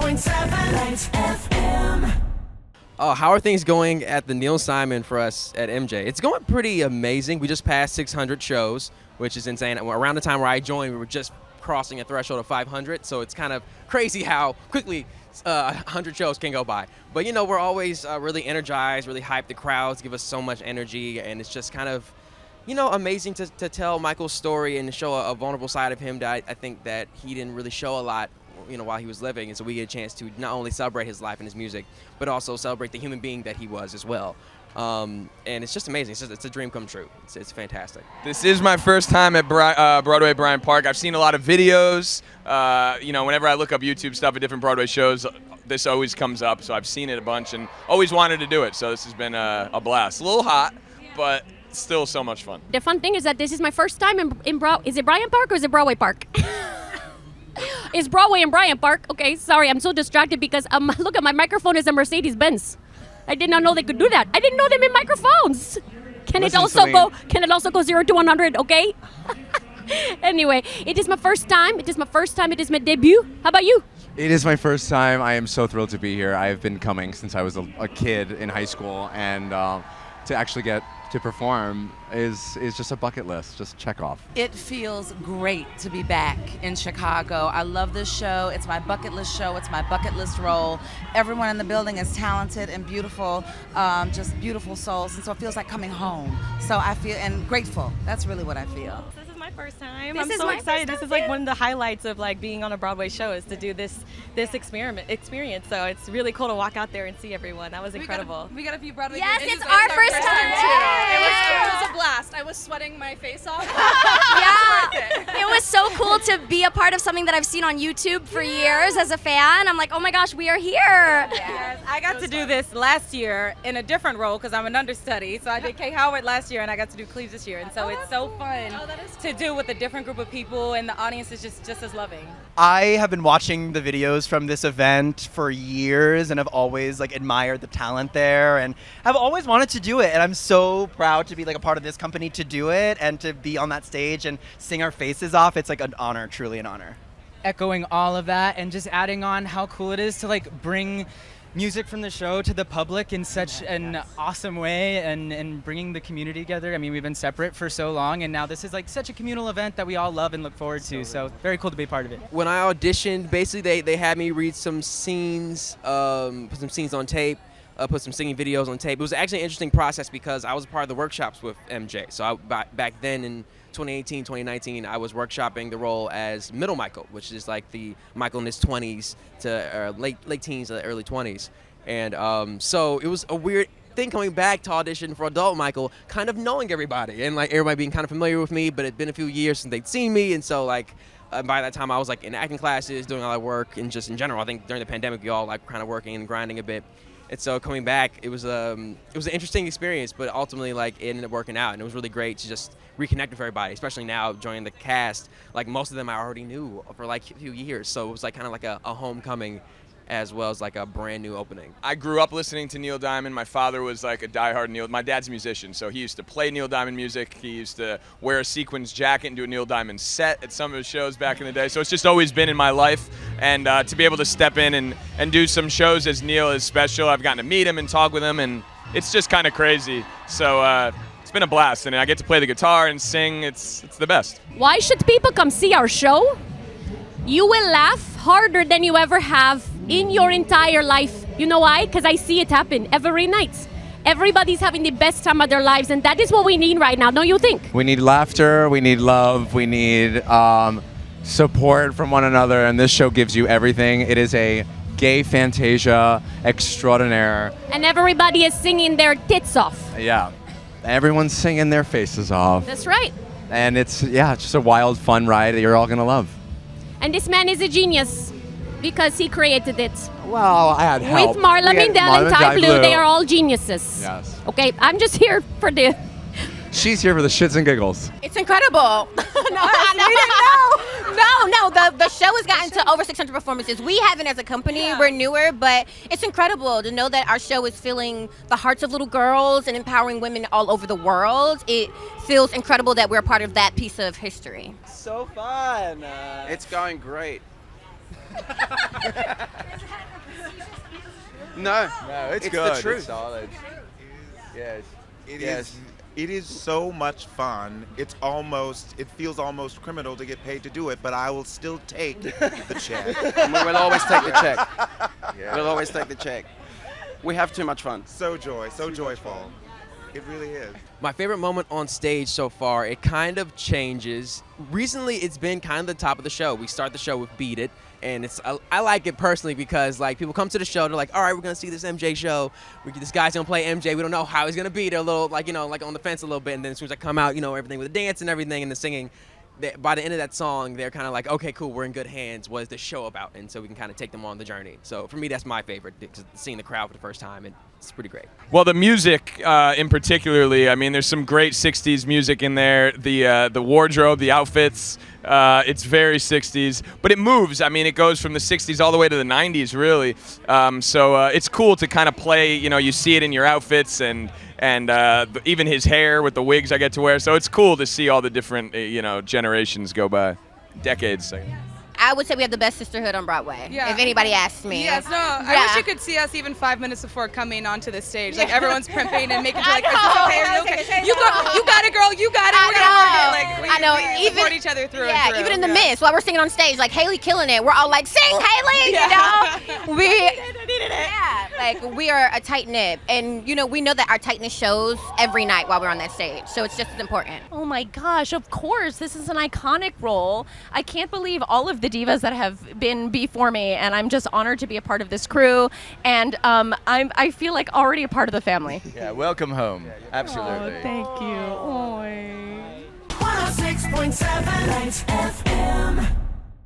101.7 Lights FM. Oh, how are things going at the Neil Simon for us at MJ? It's going pretty amazing. We just passed 600 shows, which is insane. Around the time where I joined, we were just crossing a threshold of 500, so it's kind of crazy how quickly 100 shows can go by. But, you know, we're always really energized, really hyped. The crowds give us so much energy, and it's just kind of, you know, amazing to tell Michael's story and show a vulnerable side of him that I think that he didn't really show a lot, you know, while he was living. And so we get a chance to not only celebrate his life and his music, but also celebrate the human being that he was as well. And it's just amazing. It's a dream come true. It's fantastic. This is my first time at Broadway Bryant Park. I've seen a lot of videos. You know, whenever I look up YouTube stuff at different Broadway shows, this always comes up. So I've seen it a bunch and always wanted to do it. So this has been a blast. A little hot, but still so much fun. The fun thing is that this is my first time in is it Bryant Park or is it Broadway Park? It's Broadway and Bryant Park. Okay, sorry, I'm so distracted because look at my microphone is a Mercedes-Benz. I did not know they could do that. I didn't know they made microphones. Can it also go 0 to 100? Okay. Anyway, it is my first time. It is my debut. How about you? It is my first time. I am so thrilled to be here. I have been coming since I was a kid in high school, and to actually get to perform is just a bucket list, just check off. It feels great to be back in Chicago. I love this show. It's my bucket list show. It's my bucket list role. Everyone in the building is talented and beautiful, just beautiful souls, and so it feels like coming home. So I feel, and grateful. That's really what I feel. This is my first time. I'm so excited. This is like one of the highlights of like being on a Broadway show is to do this experience. So it's really cool to walk out there and see everyone. That was incredible. We got a few Broadway. Yes, gigs. it's our first time. It was a blast. I was sweating my face off. Yeah, it was so cool to be a part of something that I've seen on YouTube for years as a fan. I'm like, oh my gosh, we are here. Yes, I got to do this last year in a different role because I'm an understudy. So I did Kay Howard last year and I got to do Cleves this year. And so it's so fun to do with a different group of people, and the audience is just as loving. I have been watching the videos from this event for years and have always like admired the talent there and have always wanted to do it, and I'm so proud to be like a part of this company to do it and to be on that stage and sing our faces off. It's like an honor, truly an honor. Echoing all of that and just adding on how cool it is to like bring music from the show to the public in such an awesome way and bringing the community together. I mean, we've been separate for so long, and now this is like such a communal event that we all love and look forward to. So very cool to be a part of it. When I auditioned, basically they had me read some scenes, put some scenes on tape, put some singing videos on tape. It was actually an interesting process because I was a part of the workshops with MJ. So back then in 2018, 2019, I was workshopping the role as Middle Michael, which is like the Michael in his 20s to late teens to early 20s. And so it was a weird thing coming back to audition for adult Michael, kind of knowing everybody and like everybody being kind of familiar with me, but it'd been a few years since they'd seen me. And so like by that time I was like in acting classes, doing all that work, and just in general, I think during the pandemic we all like kind of working and grinding a bit. And so coming back, it was an interesting experience, but ultimately like it ended up working out, and it was really great to just reconnect with everybody, especially now joining the cast. Like most of them I already knew for like a few years, so it was like kind of like a homecoming as well as like a brand new opening. I grew up listening to Neil Diamond. My father was like a diehard Neil. My dad's a musician, so he used to play Neil Diamond music. He used to wear a sequins jacket and do a Neil Diamond set at some of his shows back in the day. So it's just always been in my life, and to be able to step in and do some shows as Neil is special. I've gotten to meet him and talk with him, and it's just kind of crazy. So it's been a blast, and I get to play the guitar and sing. It's the best. Why should people come see our show? You will laugh harder than you ever have in your entire life. You know why? Because I see it happen every night. Everybody's having the best time of their lives, and that is what we need right now, don't you think? We need laughter, we need love, we need support from one another, and this show gives you everything. It is a gay fantasia extraordinaire. And everybody is singing their tits off. Yeah, everyone's singing their faces off. That's right. And it's just a wild, fun ride that you're all gonna love. And this man is a genius because he created it. Well, I had help. With Marla Mindell and Ty Blue, they are all geniuses. Yes. Okay, I'm just here for the... She's here for the shits and giggles. It's incredible. No, the show has gotten to over 600 performances. We haven't as a company. We're newer, but it's incredible to know that our show is filling the hearts of little girls and empowering women all over the world. It feels incredible that we're part of that piece of history. So fun. It's going great. No. No, it's the good. truth. It's solid. Yes. It is so much fun. It feels almost criminal to get paid to do it, but I will still take the check. And we will always take the check. Yeah. We'll always take the check. We have too much fun. So joyful. It really is. My favorite moment on stage so far, it kind of changes. Recently, it's been kind of the top of the show. We start the show with Beat It, and I like it personally because like people come to the show, they're like, all right, we're gonna see this MJ show. This guy's gonna play MJ. We don't know how he's gonna be. They're a little like like on the fence a little bit, and then as soon as I come out, everything with the dance and everything and the singing. By the end of that song, they're kind of like, okay, cool, we're in good hands. What is the show about? And so we can kind of take them on the journey. So for me, that's my favorite, seeing the crowd for the first time. It's pretty great. Well, the music, in particularly, I mean, there's some great '60s music in there. The wardrobe, the outfits, it's very '60s, but it moves. I mean, it goes from the '60s all the way to the '90s, really. So it's cool to kind of play. You see it in your outfits and even his hair with the wigs I get to wear. So it's cool to see all the different generations go by, decades. I would say we have the best sisterhood on Broadway. Yeah. If anybody asks me. Yes, no. I wish you could see us even 5 minutes before coming onto the stage. Like everyone's primping and making sure like, is this okay? Are you okay? You got it, girl. You got it. We're gonna work it. Like we support each other through and through. Even in the midst, while we're singing on stage, like Haley killing it. We're all like, sing, Haley. Like we are a tight knit, and we know that our tightness shows every night while we're on that stage. So it's just as important. Oh my gosh! Of course, this is an iconic role. I can't believe all of the divas that have been before me, and I'm just honored to be a part of this crew. And I feel like already a part of the family. Yeah, welcome home. Absolutely. Oh, thank you. 106.7 Lights FM.